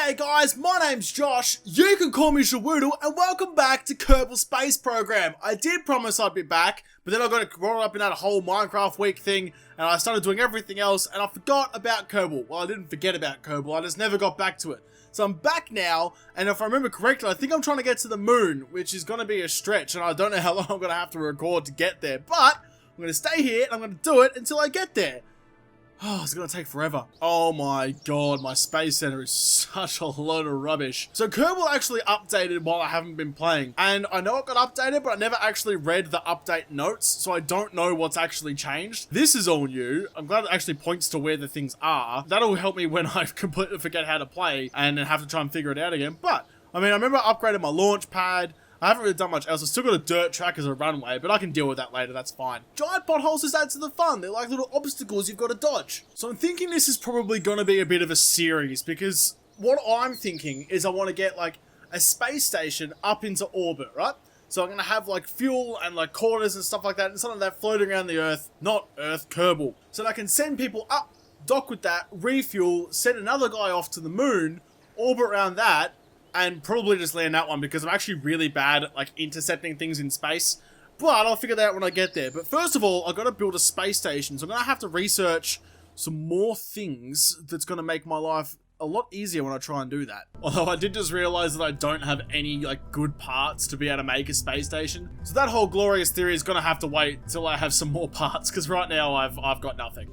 G'day guys, my name's Josh, you can call me JaWoodle, and welcome back to Kerbal Space Program. I did promise I'd be back, but then I got caught up in that whole Minecraft week thing, and I started doing everything else, and I forgot about Kerbal. Well, I didn't forget about Kerbal, I just never got back to it. So I'm back now, and if I remember correctly, I think I'm trying to get to the moon, which is going to be a stretch, and I don't know how long I'm going to have to record to get there, but I'm going to stay here, and I'm going to do it until I get there. Oh, it's gonna take forever. Oh my god, my space center is such a load of rubbish. So Kerbal actually updated while I haven't been playing. And I know it got updated, but I never actually read the update notes, so I don't know what's actually changed. This is all new. I'm glad it actually points to where the things are. That'll help me when I completely forget how to play and then have to try and figure it out again. But, I mean, I remember I upgraded my launch pad. I haven't really done much else. I've still got a dirt track as a runway, but I can deal with that later, that's fine. Giant potholes just add to the fun. They're like little obstacles you've got to dodge. So I'm thinking this is probably going to be a bit of a series, because what I'm thinking is I want to get like a space station up into orbit, right? So I'm going to have like fuel and like quarters and stuff like that, and some of that floating around the Earth, not Earth, Kerbal. So that I can send people up, dock with that, refuel, send another guy off to the moon, orbit around that, and probably just land that one, because I'm actually really bad at like intercepting things in space. But I'll figure that out when I get there. But first of all, I've got to build a space station, so I'm going to have to research some more things that's going to make my life a lot easier when I try and do that. Although I did just realize that I don't have any like good parts to be able to make a space station. So that whole glorious theory is gonna have to wait till I have some more parts, because right now I've got nothing.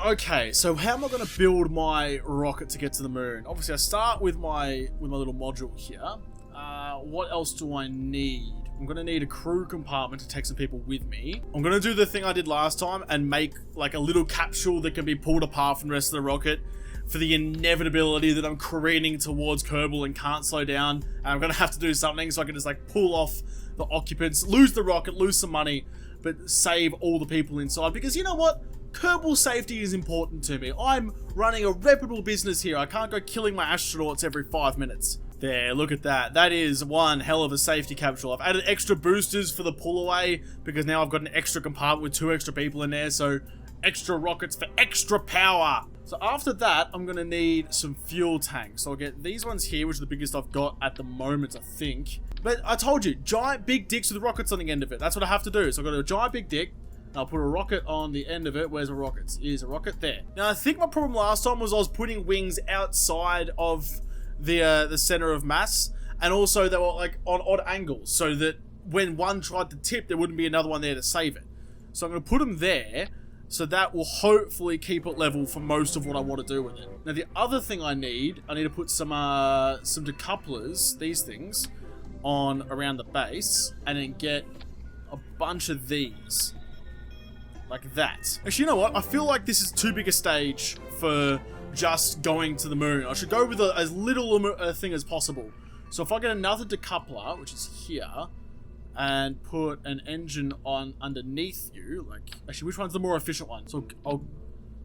Okay, so how am I gonna build my rocket to get to the moon? Obviously I start with my little module here. What else do I need? I'm gonna need a crew compartment to take some people with me. I'm gonna do the thing I did last time and make like a little capsule that can be pulled apart from the rest of the rocket, for the inevitability that I'm careening towards Kerbal and can't slow down, and I'm gonna have to do something so I can just like pull off the occupants, lose the rocket, lose some money, but save all the people inside, because you know what? Kerbal safety is important to me. I'm running a reputable business here. I can't go killing my astronauts every 5 minutes. There, look at that. That is one hell of a safety capsule. I've added extra boosters for the pull away, because now I've got an extra compartment with 2 extra people in there, so extra rockets for extra power. So after that, I'm going to need some fuel tanks. So I'll get these ones here, which are the biggest I've got at the moment, I think. But I told you, giant big dicks with rockets on the end of it. That's what I have to do. So I've got a giant big dick, and I'll put a rocket on the end of it. Where's the rockets? Here's a rocket there. Now, I think my problem last time was I was putting wings outside of the center of mass, and also they were like on odd angles, so that when one tried to tip, there wouldn't be another one there to save it. So I'm going to put them there, so that will hopefully keep it level for most of what I want to do with it. Now the other thing I need to put some decouplers, these things, on around the base, and then get a bunch of these. Like that. Actually, you know what? I feel like this is too big a stage for just going to the moon. I should go with as little a thing as possible. So if I get another decoupler, which is here, and put an engine on underneath you, like, actually, which one's the more efficient one? So I'll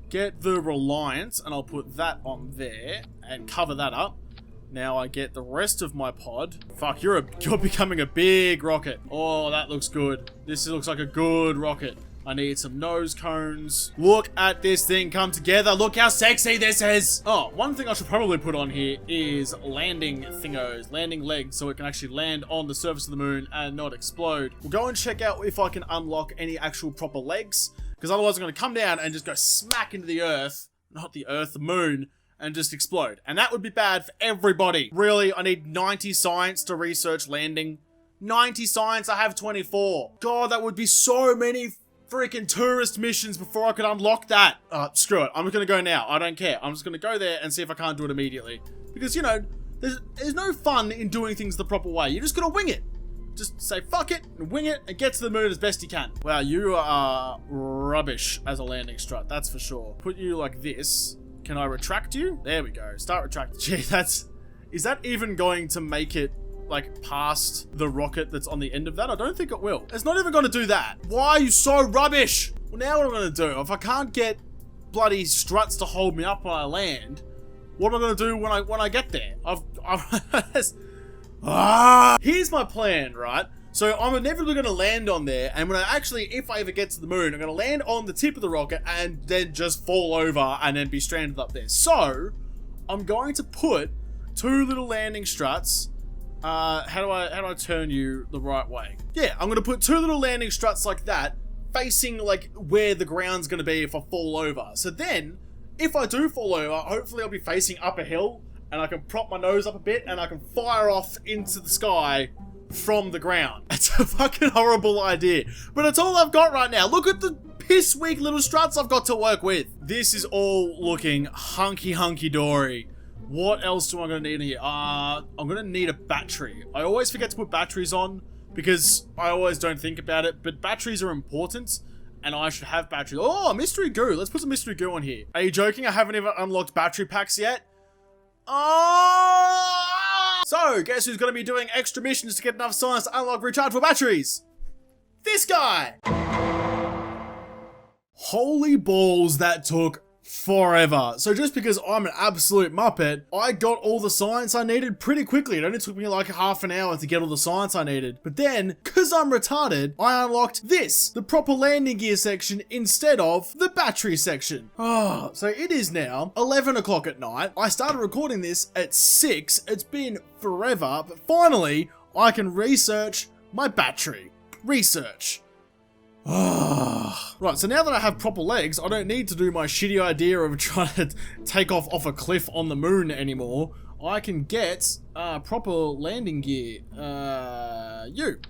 get the Reliance, and I'll put that on there, and cover that up. Now I get the rest of my pod. Fuck, you're becoming a big rocket. Oh, that looks good. This looks like a good rocket. I need some nose cones. Look at this thing come together. Look how sexy this is. Oh, one thing I should probably put on here is landing thingos, landing legs, so it can actually land on the surface of the moon and not explode. We'll go and check out if I can unlock any actual proper legs, because otherwise I'm going to come down and just go smack into the Earth, not the Earth, the moon, and just explode. And that would be bad for everybody. Really, I need 90 science to research landing. 90 science, I have 24. God, that would be so many freaking tourist missions before I could unlock that. Screw it. I'm just going to go now. I don't care. I'm just going to go there and see if I can't do it immediately. Because, you know, there's no fun in doing things the proper way. You're just going to wing it. Just say fuck it and wing it and get to the moon as best you can. Wow, you are rubbish as a landing strut. That's for sure. Put you like this. Can I retract you? There we go. Start retracting. Gee, is that even going to make it like past the rocket that's on the end of that? I don't think it will. It's not even going to do that. Why are you so rubbish? Well, now what I'm going to do, if I can't get bloody struts to hold me up when I land, what am I going to do when I get there? Here's my plan, right? So I'm inevitably going to land on there, and when if I ever get to the moon, I'm going to land on the tip of the rocket and then just fall over and then be stranded up there. So I'm going to put 2 little landing struts. How do I turn you the right way? Yeah, I'm gonna put 2 little landing struts like that, facing like where the ground's gonna be if I fall over. So then, if I do fall over, hopefully I'll be facing up a hill, and I can prop my nose up a bit, and I can fire off into the sky from the ground. It's a fucking horrible idea, but it's all I've got right now. Look at the piss weak little struts I've got to work with. This is all looking hunky dory. What else do I gonna need here? I'm gonna need a battery. I always forget to put batteries on because I always don't think about it, but batteries are important and I should have batteries. Oh, mystery goo. Let's put some mystery goo on here. Are you joking? I haven't even unlocked battery packs yet. Oh! So, guess who's gonna be doing extra missions to get enough science to unlock rechargeable batteries? This guy! Holy balls, that took forever. So just because I'm an absolute muppet, I got all the science I needed pretty quickly. It only took me like half an hour to get all the science I needed. But then, because I'm retarded, I unlocked this, the proper landing gear section instead of the battery section. Oh, so it is now 11 o'clock at night. I started recording this at 6. It's been forever, but finally, I can research my battery. Research. Right, so now that I have proper legs, I don't need to do my shitty idea of trying to take off a cliff on the moon anymore. I can get proper landing gear.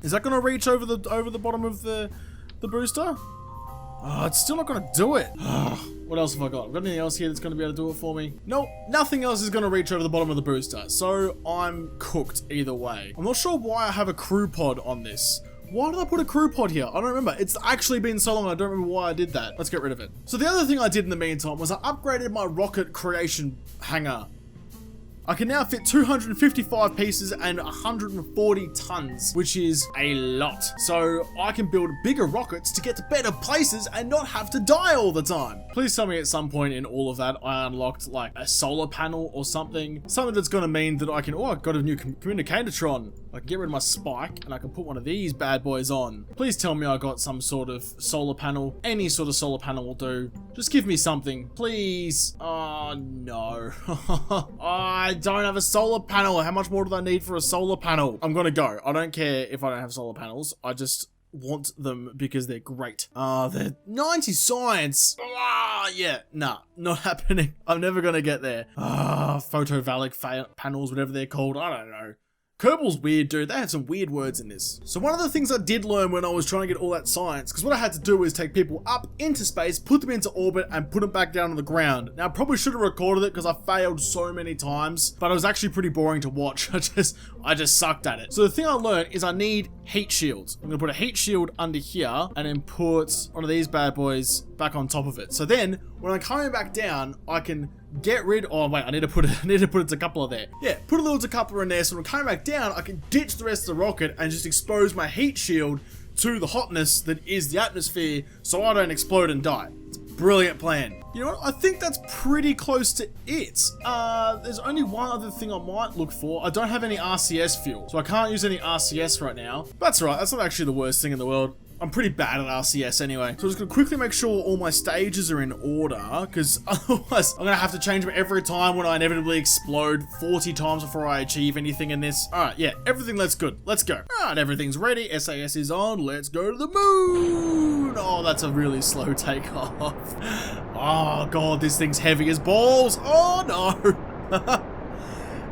Is that gonna reach over the bottom of the booster? Oh, it's still not gonna do it. What else have I got? Got anything else here that's gonna be able to do it for me? Nope, nothing else is gonna reach over the bottom of the booster, so I'm cooked either way. I'm not sure why I have a crew pod on this. Why did I put a crew pod here? I don't remember. It's actually been so long, I don't remember why I did that. Let's get rid of it. So the other thing I did in the meantime was I upgraded my rocket creation hangar. I can now fit 255 pieces and 140 tons, which is a lot. So I can build bigger rockets to get to better places and not have to die all the time. Please tell me at some point in all of that I unlocked like a solar panel or something. Something that's gonna mean that I can, I got a new communicatron. I can get rid of my spike and I can put one of these bad boys on. Please tell me I got some sort of solar panel. Any sort of solar panel will do. Just give me something, please. Oh no. I don't have a solar panel. How much more do I need for a solar panel? I'm gonna go. I don't care if I don't have solar panels. I just want them because they're great. They're 90 science. Yeah, nah, not happening. I'm never gonna get there. Photovoltaic panels, whatever they're called. I don't know. Kerbal's weird, dude. They have some weird words in this. So one of the things I did learn when I was trying to get all that science, because what I had to do was take people up into space, put them into orbit, and put them back down on the ground. Now, I probably should have recorded it because I failed so many times, but it was actually pretty boring to watch. I just sucked at it. So the thing I learned is I need heat shields. I'm gonna put a heat shield under here, and then put one of these bad boys back on top of it. So then, when I'm coming back down, I can get rid, oh wait, I need to put a decoupler there. Yeah, put a little decoupler in there so when I'm coming back down, I can ditch the rest of the rocket and just expose my heat shield to the hotness that is the atmosphere so I don't explode and die. It's a brilliant plan. You know what, I think that's pretty close to it. There's only one other thing I might look for. I don't have any RCS fuel, so I can't use any RCS right now. That's right, that's not actually the worst thing in the world. I'm pretty bad at RCS anyway. So I'm just gonna quickly make sure all my stages are in order, because otherwise I'm gonna have to change them every time when I inevitably explode 40 times before I achieve anything in this. Alright, yeah, everything looks good. Let's go. Alright, everything's ready. SAS is on. Let's go to the moon. Oh, that's a really slow takeoff. Oh god, this thing's heavy as balls. Oh no.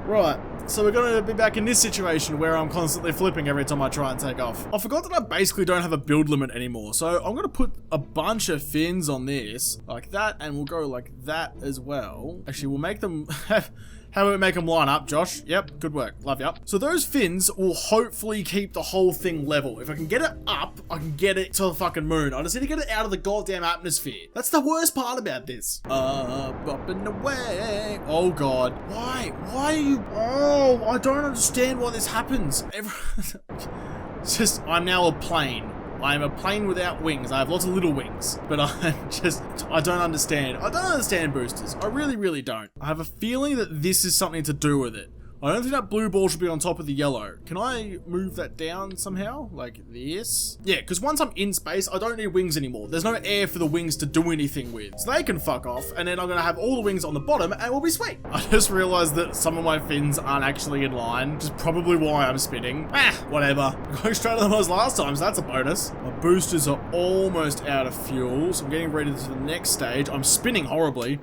Right. So we're going to be back in this situation where I'm constantly flipping every time I try and take off. I forgot that I basically don't have a build limit anymore. So I'm going to put a bunch of fins on this, like that, and we'll go like that as well. Actually, we'll make them... How do we make them line up, Josh? Yep, good work. Love you. So those fins will hopefully keep the whole thing level. If I can get it up, I can get it to the fucking moon. I just need to get it out of the goddamn atmosphere. That's the worst part about this. Up and away. Oh god. Why? Why are you... Oh, I don't understand why this happens. It's just, I'm now a plane. I'm a plane without wings. I have lots of little wings, but I don't understand. I don't understand boosters. I really, really don't. I have a feeling that this is something to do with it. I don't think that blue ball should be on top of the yellow. Can I move that down somehow? Like this? Yeah, because once I'm in space, I don't need wings anymore. There's no air for the wings to do anything with. So they can fuck off, and then I'm going to have all the wings on the bottom, and we'll be sweet. I just realized that some of my fins aren't actually in line, which is probably why I'm spinning. Whatever. I'm going straighter than I was last time, so that's a bonus. My boosters are almost out of fuel, so I'm getting ready to the next stage. I'm spinning horribly.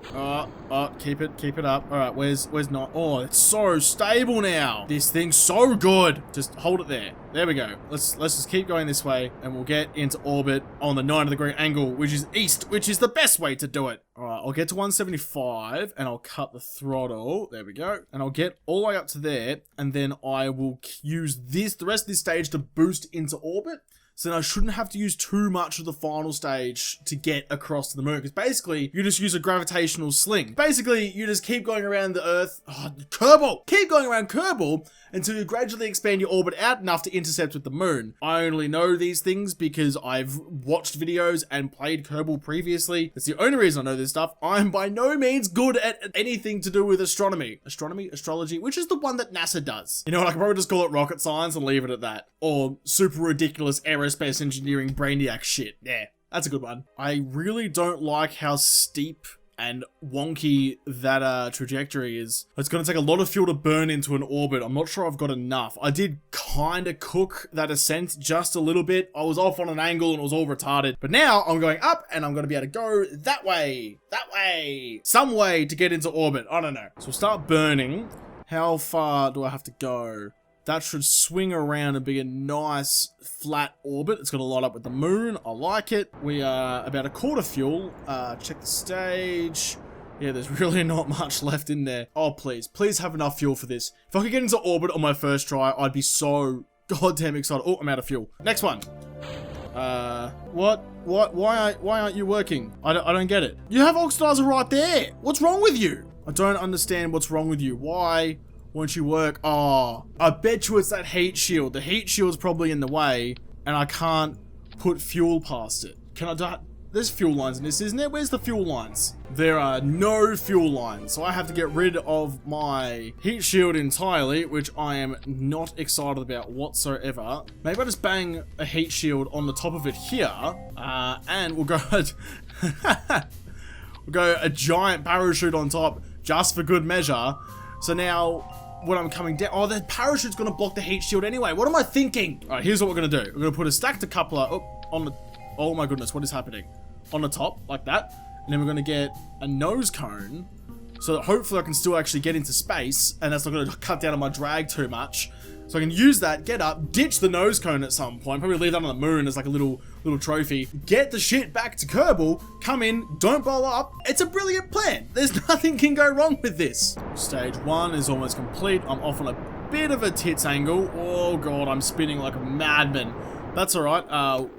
Keep it up. All right, where's not? Oh, it's so stable now. This thing's so good. Just hold it there. There we go. Let's just keep going this way, and we'll get into orbit on the 90-degree angle, which is east, which is the best way to do it. All right, I'll get to 175, and I'll cut the throttle. There we go. And I'll get all the way up to there, and then I will use the rest of this stage to boost into orbit. So then I shouldn't have to use too much of the final stage to get across to the moon. Because basically, you just use a gravitational sling. Basically, you just keep going around the Earth. Kerbal! Keep going around Kerbal until you gradually expand your orbit out enough to intercept with the moon. I only know these things because I've watched videos and played Kerbal previously. That's the only reason I know this stuff. I'm by no means good at anything to do with astronomy. Astrology, which is the one that NASA does. You know what, I could probably just call it rocket science and leave it at that. Or super ridiculous aerospace engineering brainiac shit. Yeah, that's a good one. I really don't like how steep and wonky that trajectory is. It's going to take a lot of fuel to burn into an orbit. I'm not sure I've got enough. I did kind of cook that ascent just a little bit. I was off on an angle and it was all retarded. But now I'm going up and I'm going to be able to go that way, some way to get into orbit. I don't know. So we'll start burning. How far do I have to go? That should swing around and be a nice flat orbit. It's going to light up with the moon. I like it. We are about a quarter fuel. Check the stage. Yeah, there's really not much left in there. Oh, please have enough fuel for this. If I could get into orbit on my first try, I'd be so goddamn excited. Oh, I'm out of fuel. Next one. What? Why aren't you working? I don't get it. You have oxidizer right there. What's wrong with you? I don't understand what's wrong with you. Why won't you work? Oh, I bet you it's that heat shield. The heat shield's probably in the way, and I can't put fuel past it. Can I do? There's fuel lines in this, isn't there? Where's the fuel lines? There are no fuel lines, so I have to get rid of my heat shield entirely, which I am not excited about whatsoever. Maybe I just bang a heat shield on the top of it here, and we'll go we'll go a giant parachute on top just for good measure. So now, when I'm coming down, oh, the parachute's gonna block the heat shield anyway. What am I thinking? All right, here's what we're gonna do. We're gonna put a stacked decoupler on the, oh my goodness, what is happening? On the top, like that. And then we're gonna get a nose cone, so that hopefully I can still actually get into space, and that's not gonna cut down on my drag too much. So I can use that, get up, ditch the nose cone at some point, probably leave that on the moon as like a little trophy, get the shit back to Kerbal, come in, don't blow up. It's a brilliant plan. There's nothing can go wrong with this. Stage 1 is almost complete. I'm off on a bit of a tits angle. Oh god, I'm spinning like a madman. That's alright.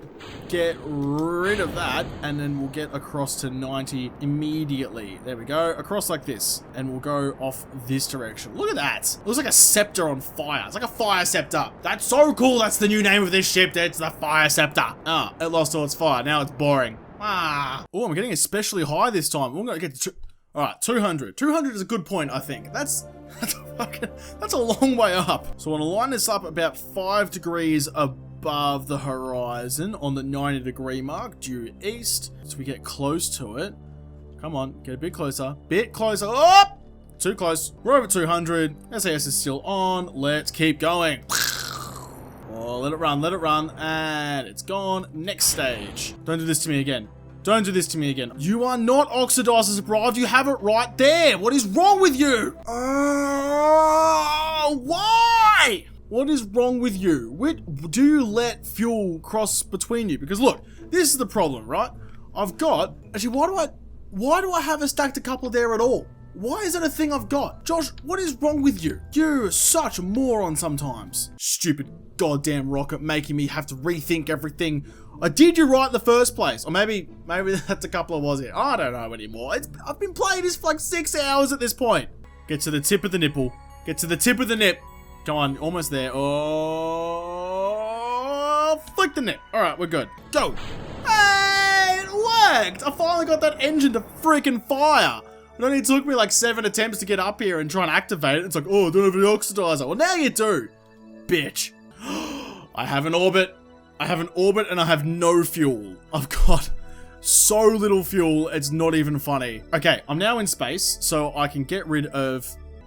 Get rid of that, and then we'll get across to 90 immediately. There we go, across like this, and we'll go off this direction. Look at that. It looks like a scepter on fire. It's like a fire scepter. That's so cool. That's the new name of this ship. It's the fire scepter. Ah, it lost all its fire. Now it's boring. Ah. Oh, I'm getting especially high this time. We're gonna get to all right, 200. 200 is a good point, I think. That's a long way up. So I want to line this up about 5 degrees above the horizon on the 90-degree mark, due east. So we get close to it. Come on, get a bit closer. Bit closer. Oh! Too close. We're over 200. SAS is still on. Let's keep going. Oh, let it run, and it's gone. Next stage. Don't do this to me again. Don't do this to me again. You are not oxidized as arrived. You have it right there. What is wrong with you? Why? What is wrong with you? Do you let fuel cross between you? Because look, this is the problem, right? I've got, actually, why do I have a stacked decoupler there at all? Why is that a thing I've got? Josh, what is wrong with you? You're such a moron sometimes. Stupid goddamn rocket making me have to rethink everything. I did you right in the first place. Or maybe that decoupler was it. I don't know anymore. I've been playing this for like 6 hours at this point. Get to the tip of the nipple. Get to the tip of the nip. Come on, almost there. Oh, flick the nip. All right, we're good. Go. Hey, it worked. I finally got that engine to freaking fire. I It only took me like 7 attempts to get up here and try and activate it. It's like, oh, I don't have any oxidizer. Well, now you do, bitch. I have an orbit. I have an orbit and I have no fuel. I've got so little fuel, it's not even funny. Okay, I'm now in space, so I can get rid of...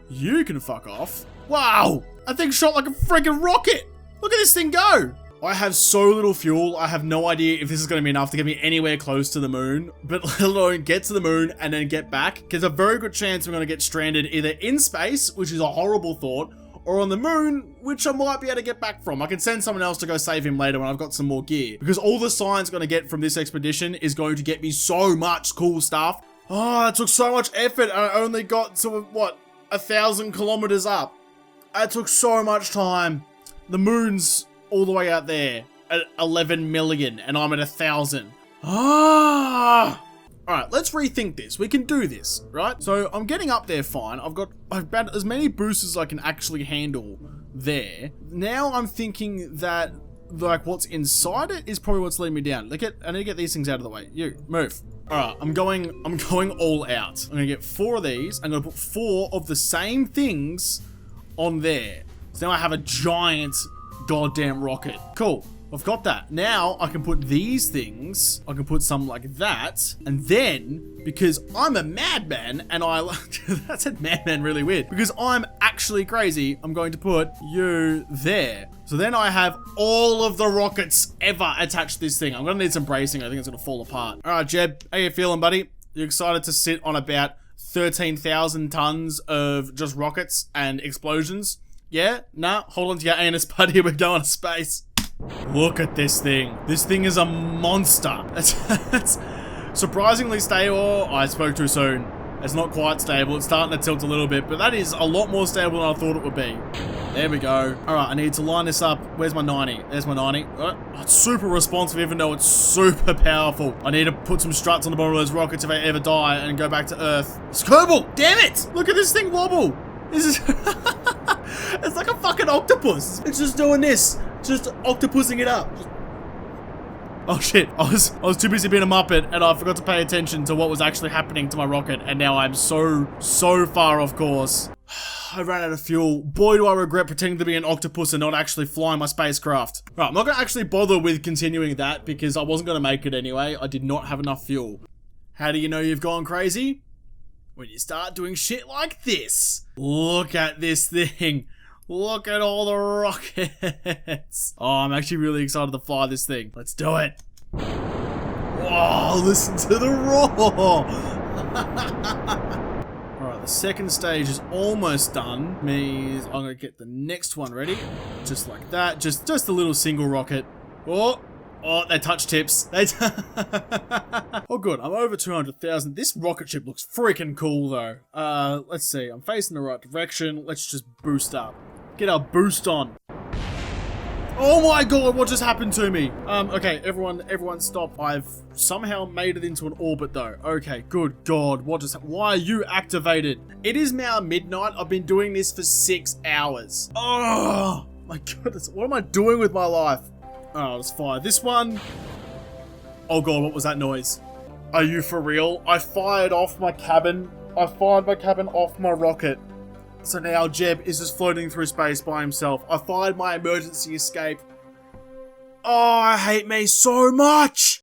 You can fuck off. Wow, that thing shot like a freaking rocket. Look at this thing go. I have so little fuel, I have no idea if this is going to be enough to get me anywhere close to the moon, but let alone get to the moon and then get back. There's a very good chance I'm going to get stranded either in space, which is a horrible thought, or on the moon, which I might be able to get back from. I can send someone else to go save him later when I've got some more gear. Because all the science I'm going to get from this expedition is going to get me so much cool stuff. Oh, it took so much effort and I only got to, what, 1,000 kilometers up. It took so much time. The moon's all the way out there at 11 million and I'm at 1,000. Ah! Alright, let's rethink this. We can do this, right? So I'm getting up there fine. I've got about as many boosts as I can actually handle there. Now I'm thinking that like what's inside it is probably what's leading me down. I need to get these things out of the way. You, move. Alright, I'm going all out. I'm gonna get 4 of these. I'm gonna put 4 of the same things on there. So now I have a giant goddamn rocket. Cool. I've got that. Now I can put these things, I can put some like that, and then, because I'm a madman, and that said madman really weird, because I'm actually crazy, I'm going to put you there. So then I have all of the rockets ever attached to this thing. I'm gonna need some bracing, I think it's gonna fall apart. Alright, Jeb, how you feeling, buddy? You excited to sit on about 13,000 tons of just rockets and explosions? Yeah? Nah, hold on to your anus, buddy, we're going to space. Look at this thing. This thing is a monster. It's surprisingly stable. I spoke too soon. It's not quite stable. It's starting to tilt a little bit, but that is a lot more stable than I thought it would be. There we go. Alright, I need to line this up. Where's my 90? There's my 90. Oh, it's super responsive even though it's super powerful. I need to put some struts on the bottom of those rockets if I ever die and go back to Earth. It's Kerbal! Damn it! Look at this thing wobble! This is... It's like a fucking octopus. It's just doing this. Just octopusing it up. Oh shit, I was too busy being a muppet and I forgot to pay attention to what was actually happening to my rocket and now I'm so far off course. I ran out of fuel. Boy, do I regret pretending to be an octopus and not actually flying my spacecraft. Right, I'm not gonna actually bother with continuing that because I wasn't gonna make it anyway. I did not have enough fuel. How do you know you've gone crazy? When you start doing shit like this. Look at this thing. Look at all the rockets. Oh, I'm actually really excited to fly this thing. Let's do it. Whoa, listen to the roar. Alright, the second stage is almost done. Means I'm going to get the next one ready. Just like that. Just a little single rocket. Oh, they touch tips. Oh good, I'm over 200,000. This rocket ship looks freaking cool though. Let's see, I'm facing the right direction. Let's just boost up. Get our boost on. Oh my god, what just happened to me? Okay, everyone stop. I've somehow made it into an orbit though. Okay, good god, why are you activated? It is now midnight. I've been doing this for 6 hours. Oh my goodness, what am I doing with my life? Oh, let's fire this one. Oh god, what was that noise? Are you for real? I fired my cabin off my rocket. So now Jeb is just floating through space by himself. I fired my emergency escape. Oh, I hate me so much!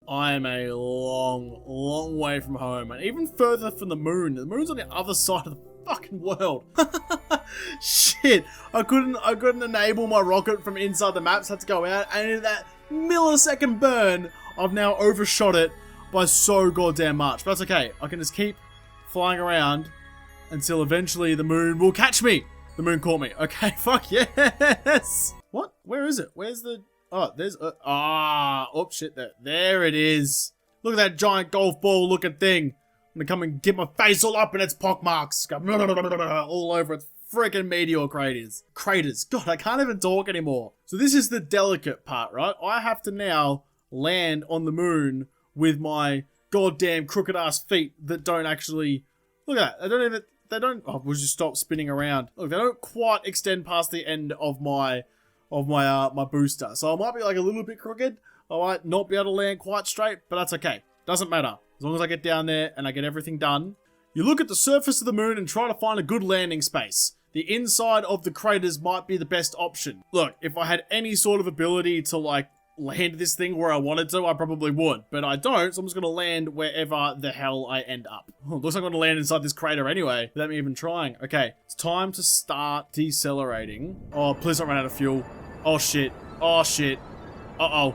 I am a long way from home, and even further from the moon. The moon's on the other side of the fucking world. Shit, I couldn't enable my rocket from inside the maps. Had to go out, and in that millisecond burn, I've now overshot it by so goddamn much. But that's okay. I can just keep flying around until eventually the moon will catch me. The moon caught me. Okay, fuck yes. What? Where is it? Where's the... Oh, there's... oh, shit. There it is. Look at that giant golf ball looking thing. I'm gonna come and get my face all up in its pockmarks. All over its freaking meteor craters. God, I can't even talk anymore. So this is the delicate part, right? I have to now land on the moon with my goddamn crooked ass feet that don't actually... Look at that. Oh, we'll just stop spinning around. Look, they don't quite extend past the end of my booster. So I might be like a little bit crooked. I might not be able to land quite straight, but that's okay. Doesn't matter. As As long as I get down there and I get everything done. You look at the surface of the moon and try to find a good landing space. The inside of the craters might be the best option. Look, if I had any sort of ability to, like, land this thing where I wanted to, I probably would. But I don't, so I'm just going to land wherever the hell I end up. Looks like I'm going to land inside this crater anyway, without me even trying. Okay, it's time to start decelerating. Oh, please don't run out of fuel. Oh, shit. Oh, shit. Uh-oh.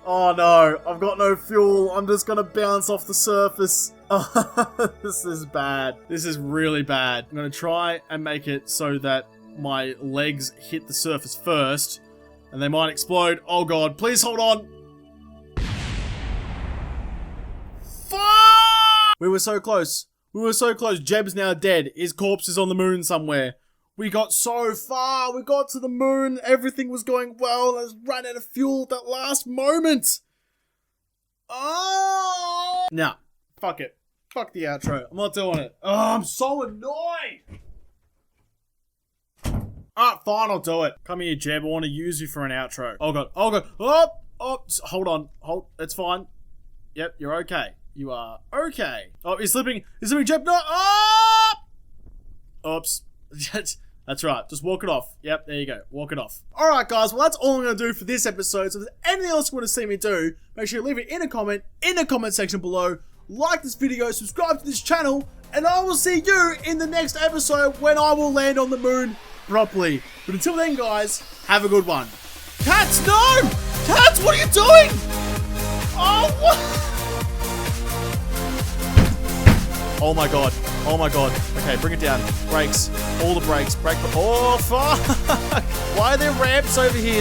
Oh, no. I've got no fuel. I'm just going to bounce off the surface. Oh, this is bad. This is really bad. I'm going to try and make it so that my legs hit the surface first, and they might explode. Oh god, please hold on. Fuck! We were so close. We were so close. Jeb's now dead. His corpse is on the moon somewhere. We got so far. We got to the moon. Everything was going well. I just ran out of fuel at that last moment. Oh! Nah, fuck it. Fuck the outro. I'm not doing it. Oh, I'm so annoyed. Alright, fine, I'll do it. Come here, Jeb. I want to use you for an outro. Oh god. Oh god. Oh, hold on. Hold. It's fine. Yep, you're okay. You are okay. Oh, he's slipping. He's slipping, Jeb. No. Oh! Oops. That's right. Just walk it off. Yep, there you go. Walk it off. Alright, guys. Well, that's all I'm going to do for this episode. So if there's anything else you want to see me do, make sure you leave it in a comment section below. Like this video, subscribe to this channel, and I will see you in the next episode when I will land on the moon properly. But until then, guys, have a good one. Cats, no! Cats, what are you doing? Oh, what? Oh my god. Oh my god. Okay, bring it down. Brakes. All the brakes. Brake. Oh, fuck. Why are there ramps over here?